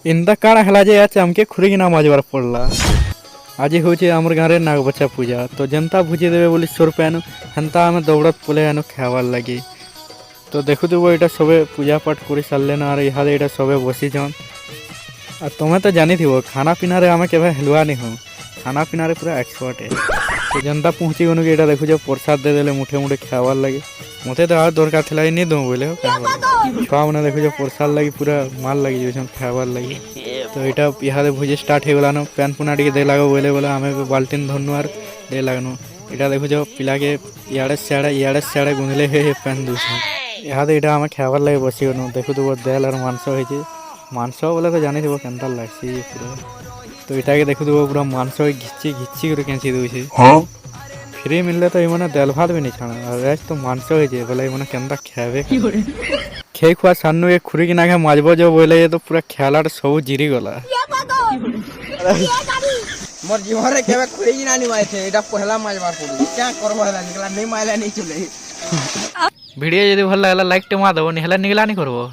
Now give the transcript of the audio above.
इंदा काण हला जे आज हमके खुरी ना माजवार पड़ला। आज हूँ आमर गाँव नागबच्चा पूजा तो जनता भुजी देवे बोली 100 रुपया हेन्ता आम दौड़त पले आनो खावार लगी। तो देखु तो यहाँ सबे पूजा पाठ कर सारे ना इहादे यहाँ सबे बसी जान और तुम्हें तो जानी थी वो खाना पीना रे आम के हेलुआ नहीं हो खाना पीना रे पूरा एक्सपर्ट है। तो जनता पहुँची गनु कि यहाँ देखु प्रसाद दे देले मुठे मुठे खावार लगी मत तो आज दरकार थी नहीं दूँ बोले छुआ मैंने देखो प्रसाद लगी पूरा माल लगी खावार लगी। तो यहाँ इहादे भोज स्टार्ट हो गलान पैन पुना टे दे लगे बोले बोले आम बाल्टीन धरनु और दे लगनु यहाँ देखो पिला के इे सियाड़े गुंधले हुए पैन दूस इहादे यहाँ आम खावार लगे बसी गनु देखो तो देल और मांस हो मांस बोले तो जानी थी केनता लग्सी पूरा। तो यहाँ के देखो तो पूरा मांस घिची घिची कर कैंची दूसरी फ्री मिलले तो ये दाल भात भी नहीं छाना और रेस्ट तो मांस हो बोले ये केनता खावे खे खुआ सानू एक खुरी की ना माजब जो बोले ये तो पूरा खेला सब जिरी गला मोर जीवन रे केबे खुरी की ना निमाय थे एटा पहला माजबार पड़ी क्या करबो हला निकला नहीं मायला नहीं चले। भिडियो यदि भल लागला लाइक टे मार दबो निहला निगला नहीं करबो।